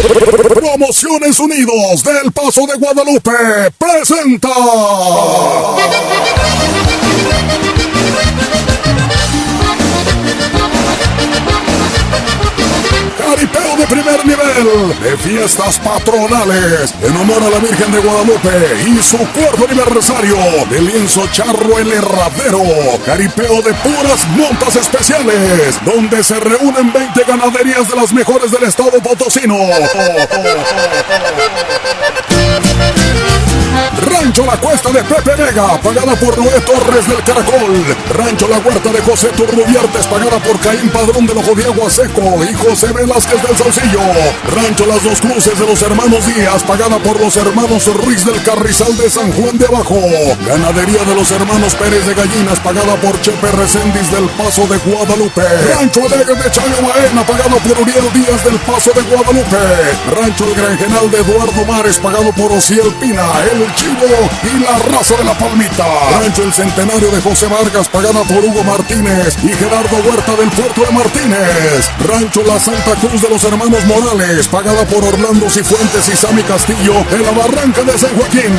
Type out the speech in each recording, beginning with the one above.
Promociones Unidos del Paso de Guadalupe presenta jaripeo de primer nivel de fiestas patronales en honor a la Virgen de Guadalupe y su cuarto aniversario de lienzo charro el herradero. Jaripeo de puras montas especiales donde se reúnen 20 ganaderías de las mejores del estado potosino. Rancho La Cuesta de Pepe Vega, pagada por Noé Torres del Caracol. Rancho La Huerta de José Turrubiartes, pagada por Caín Padrón del Ojo de Agua Seco y José Velázquez del Saucillo. Rancho Las Dos Cruces de los Hermanos Díaz, pagada por los hermanos Ruiz del Carrizal de San Juan de Abajo. Ganadería de los hermanos Pérez de Gallinas, pagada por Chepe Recendis del Paso de Guadalupe. Rancho Alegre de Chayo Baena, pagado por Uriel Díaz del Paso de Guadalupe. Rancho El Granjenal de Eduardo Mares, pagado por Ociel Pina, El Chivo y la Raza de la Palmita. Rancho El Centenario de José Vargas, pagada por Hugo Martínez y Gerardo Huerta del Puerto de Martínez. Rancho La Santa Cruz de los Hermanos Morales, pagada por Orlando Cifuentes y Sammy Castillo de la Barranca de San Joaquín.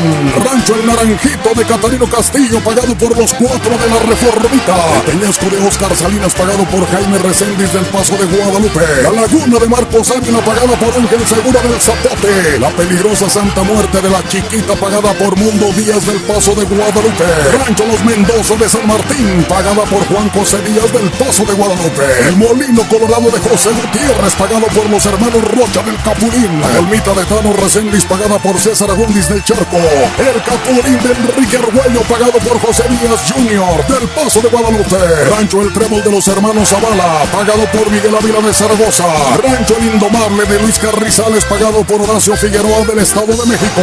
Rancho El Naranjito de Catalino Castillo, pagado por los Cuatro de la Reformita. El Peñasco de Oscar Salinas, pagado por Jaime Recendis del Paso de Guadalupe. La Laguna de Marcos Ávila, pagada por Ángel Segura del Zapote. La Peligrosa Santa Muerte de la Chiquita, pagada por Mundo Díaz del Paso de Guadalupe. Rancho Los Mendoza de San Martín, pagada por Juan José Díaz del Paso de Guadalupe. El Molino Colorado de José Gutiérrez, pagado por los hermanos Rocha del Capulín. El Mita de Tano Recendis, pagada por César Agundis del Charco. El Capulín de Enrique Arguello, pagado por José Díaz Jr. del Paso de Guadalupe. Rancho El Trébol de los hermanos Zavala, pagado por Miguel Ávila de Zaragoza. Rancho El Indomable de Luis Carrizales, pagado por Horacio Figueroa del Estado de México.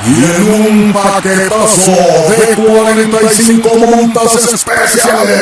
Y en un paquetazo de 45 montas especiales,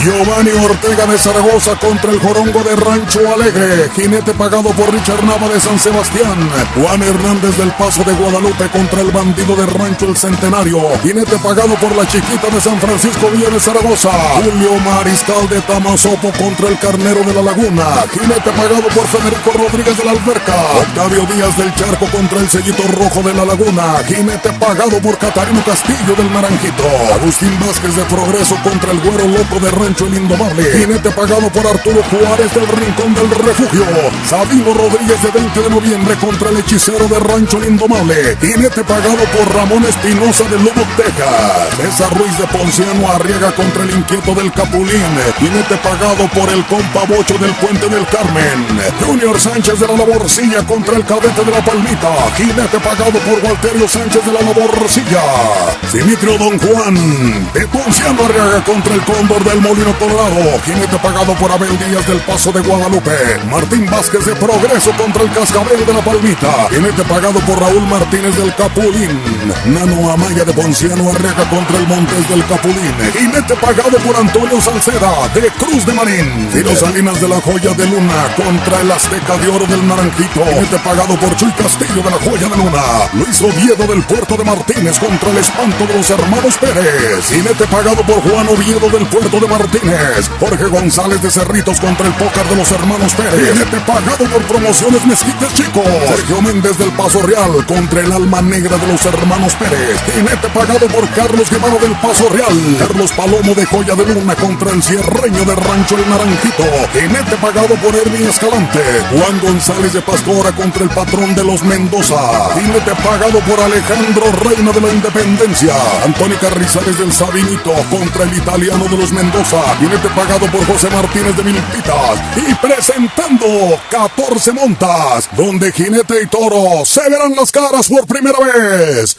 Giovanni Ortega de Zaragoza contra el Jorongo de Rancho Alegre. Jinete pagado por Richard Nava de San Sebastián. Juan Hernández del Paso de Guadalupe contra el Bandido de Rancho El Centenario. Jinete pagado por la Chiquita de San Francisco Villa de Zaragoza. Julio Mariscal de Tamazopo contra el Carnero de la Laguna. Jinete pagado por Federico Rodríguez de la Alberca. Octavio Díaz del Charco contra el Sellito Rojo de la Laguna. Jinete pagado por Catarino Castillo del Naranjito. Agustín Vázquez de Progreso contra el Güero Loco de Rancho El Indomable. Jinete pagado por Arturo Juárez del Rincón del Refugio. Sabino Rodríguez de 20 de noviembre contra el Hechicero de Rancho El Indomable. Jinete pagado por Ramón Espinosa de Lubbock, Texas. César Ruiz de Ponciano Arriaga contra el Inquieto del Capulín. Jinete pagado por el Compa Bocho del Puente del Carmen. Junior Sánchez de la Laborcilla contra el Cadete de la Palmita. Jinete pagado por Walterio Sánchez de la Laborcilla. Simitrio Don Juan de Ponciano Arriaga contra el Cóndor del Molino Colorado. Jinete pagado por Abel Díaz del Paso de Guadalupe. Martín Vázquez de Progreso contra el Cascabel de la Palmita. Jinete pagado por Raúl Martínez del Capulín. Nano Amaya de Ponciano Arriaga contra el Montes del Capulín. Jinete pagado por Antonio Salceda de Cruz de Marín. Ciro Salinas de la Joya de Luna contra el Azteca de Oro del Naranjito. Jinete pagado por Chuy Castillo de la Joya de Luna. Luis Oviedo del Puerto de Martínez contra el Espanto de los Hermanos Pérez. Jinete pagado por Juan Oviedo del Puerto de Martínez. Jorge González de Cerritos contra el Pócar de los Hermanos Pérez. Jinete pagado por Promociones Mezquites Chicos. Sergio Méndez del Paso Real contra el Alma Negra de los Hermanos Pérez. Jinete pagado por Carlos Guevara del Paso Real. Carlos Palomo de Joya de Luna contra el Cierreño de Rancho El Naranjito. Jinete pagado por Erwin Escalante. Juan González de Pastora contra el Patrón de los Mendoza. Jinete pagado por Alejandro Reina de la Independencia. Antonio Carrizales del Sabinito contra el Italiano de los Mendoza. Jinete pagado por José Martínez de Milpitas. Y presentando 14 montas, donde jinete y toro se verán las caras por primera vez.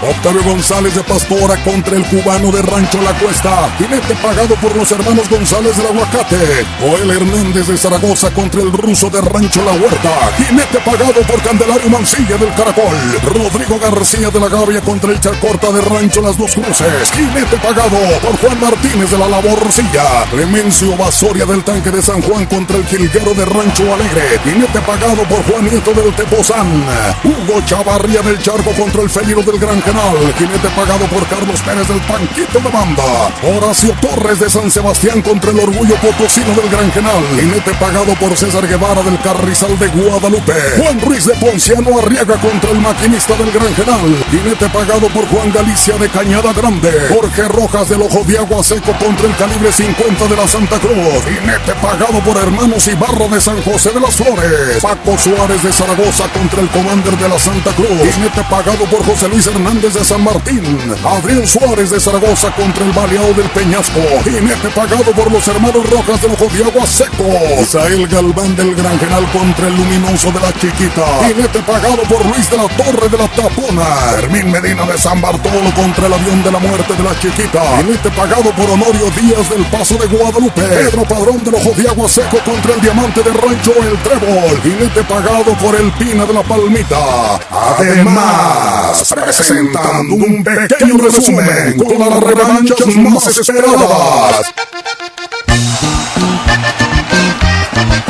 Octavio González de Pastora contra el Cubano de Rancho La Cuesta. Jinete pagado por los hermanos González del Aguacate. Joel Hernández de Zaragoza contra el Ruso de Rancho La Huerta. Jinete pagado por Candelario Mancilla del Caracol. Rodrigo García de la Gavia contra el Chacorta de Rancho Las Dos Cruces. Jinete pagado por Juan Martínez de la Laborcilla. Clemencio Basoria del Tanque de San Juan contra el Jilguero de Rancho Alegre. Jinete pagado por Juan Nieto del Tepozán. Hugo Chavarría del Charco contra el Felino del Granja Granjenal, jinete pagado por Carlos Pérez del Panquito de Banda. Horacio Torres de San Sebastián contra el Orgullo Potosino del Granjenal, jinete pagado por César Guevara del Carrizal de Guadalupe. Juan Ruiz de Ponciano Arriaga contra el Maquinista del Granjenal, jinete pagado por Juan Galicia de Cañada Grande. Jorge Rojas del Ojo de Agua Seco contra el Calibre 50 de la Santa Cruz, jinete pagado por Hermanos Ibarra de San José de las Flores. Paco Suárez de Zaragoza contra el Commander de la Santa Cruz, jinete pagado por José Luis Hernández de San Martín. Adrián Suárez de Zaragoza contra el Baleado del Peñasco, jinete pagado por los Hermanos Rojas del Ojo de Agua Seco. Isael Galván del Granjenal contra el Luminoso de la Chiquita, jinete pagado por Luis de la Torre de la Tapona. Fermín Medina de San Bartolo contra el Avión de la Muerte de la Chiquita, jinete pagado por Honorio Díaz del Paso de Guadalupe. Pedro Padrón del Ojo de Agua Seco contra el Diamante de Rancho El Trébol, jinete pagado por el Pina de la Palmita. Además, presentando un pequeño resumen con las revanchas más esperadas.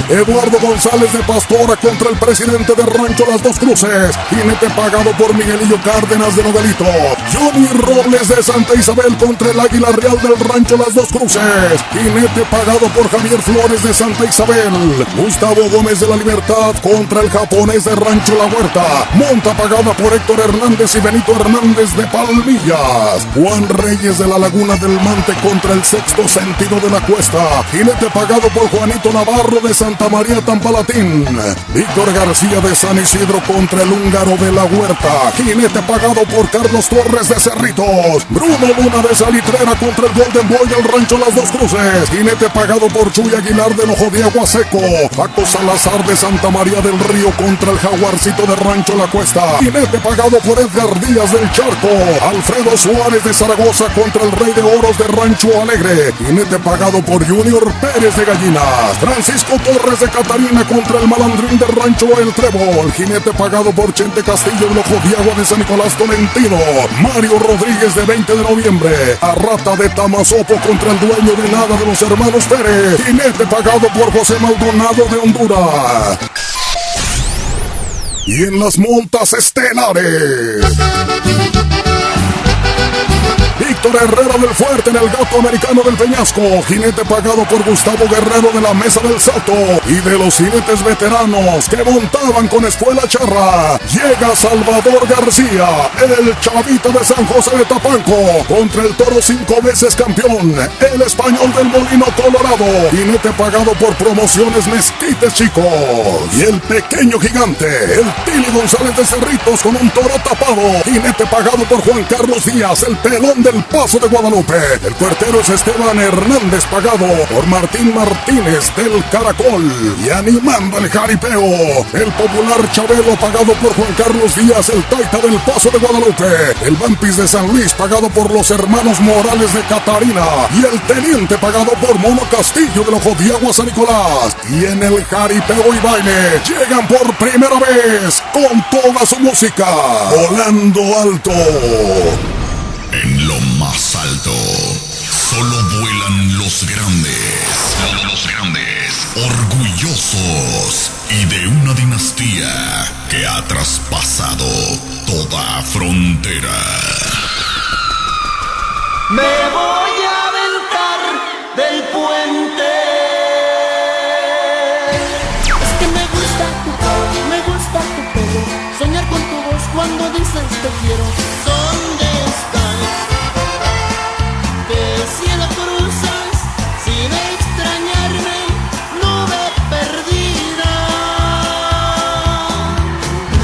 Eduardo González de Pastora contra el presidente de Rancho Las Dos Cruces, jinete pagado por Miguelillo Cárdenas de Nogalito. Johnny Robles de Santa Isabel contra el Águila Real del Rancho Las Dos Cruces, jinete pagado por Javier Flores de Santa Isabel. Gustavo Gómez de la Libertad contra el Japonés de Rancho La Huerta, monta pagada por Héctor Hernández y Benito Hernández de Palmillas. Juan Reyes de la Laguna del Mante contra el Sexto Sentido de la Cuesta, jinete pagado por Juanito Navarro de Santa María Tampalatín. Víctor García de San Isidro contra el Húngaro de la Huerta, jinete pagado por Carlos Torres de Cerritos. Bruno Luna de Salitrera contra el Golden Boy del Rancho Las Dos Cruces, jinete pagado por Chuy Aguilar del Ojo de Agua Seco. Paco Salazar de Santa María del Río contra el Jaguarcito de Rancho La Cuesta, jinete pagado por Edgar Díaz del Charco. Alfredo Suárez de Zaragoza contra el Rey de Oros de Rancho Alegre, jinete pagado por Junior Pérez de Gallinas. Francisco Torres de Catarina contra el Malandrín de Rancho El Trébol, jinete pagado por Chente Castillo del Ojo de Agua de San Nicolás Tolentino. Mario Rodríguez de 20 de noviembre, Arrata de Tamazopo contra el Dueño de Nada de los Hermanos Pérez, jinete pagado por José Maldonado de Honduras. Y en las montas estelares, Víctor Herrera del Fuerte en el Gato Americano del Peñasco, jinete pagado por Gustavo Guerrero de la Mesa del Salto. Y de los jinetes veteranos que montaban con Espuela Charra, llega Salvador García, el Chavito de San José de Tapanco, contra el Toro 5 veces campeón, el Español del Molino Colorado, jinete pagado por Promociones Mezquites Chicos. Y el Pequeño Gigante, el Tili González de Cerritos con un toro tapado, jinete pagado por Juan Carlos Díaz, el Pelón del Paso de Guadalupe. El puertero es Esteban Hernández pagado por Martín Martínez del Caracol. Y animando el jaripeo, el popular Chabelo pagado por Juan Carlos Díaz, el Taita del Paso de Guadalupe. El Vampis de San Luis pagado por los hermanos Morales de Catarina. Y el Teniente pagado por Mono Castillo del Ojo de Agua San Nicolás. Y en el jaripeo y baile llegan por primera vez con toda su música, Volando Alto. En lo más alto, solo vuelan los grandes. Los grandes, orgullosos y de una dinastía que ha traspasado toda frontera. Me voy a aventar del puente. Es que me gusta tu pelo, soñar con tu voz cuando dices te quiero. ¿Dónde estás? ¿Qué cielo cruzas sin extrañarme? Nube perdida.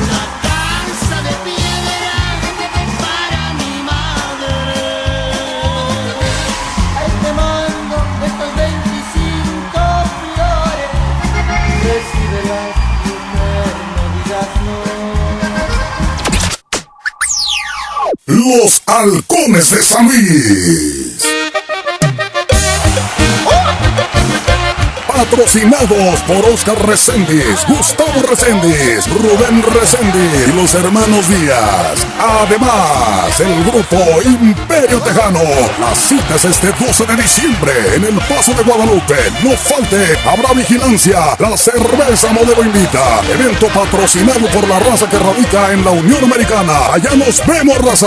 Una casa de piedra para mi madre. Ahí te mando estos 25 flores. Recíbelas, mujer, no digas no. Los Halcones de San Luis. patrocinados por Oscar Reséndiz, Gustavo Reséndiz, Rubén Reséndiz y los hermanos Díaz. Además, el grupo Imperio Tejano. La cita es este 12 de diciembre en el Paso de Guadalupe. No falte, habrá vigilancia. La cerveza Modelo invita. Evento patrocinado por la raza que radica en la Unión Americana. Allá nos vemos, raza.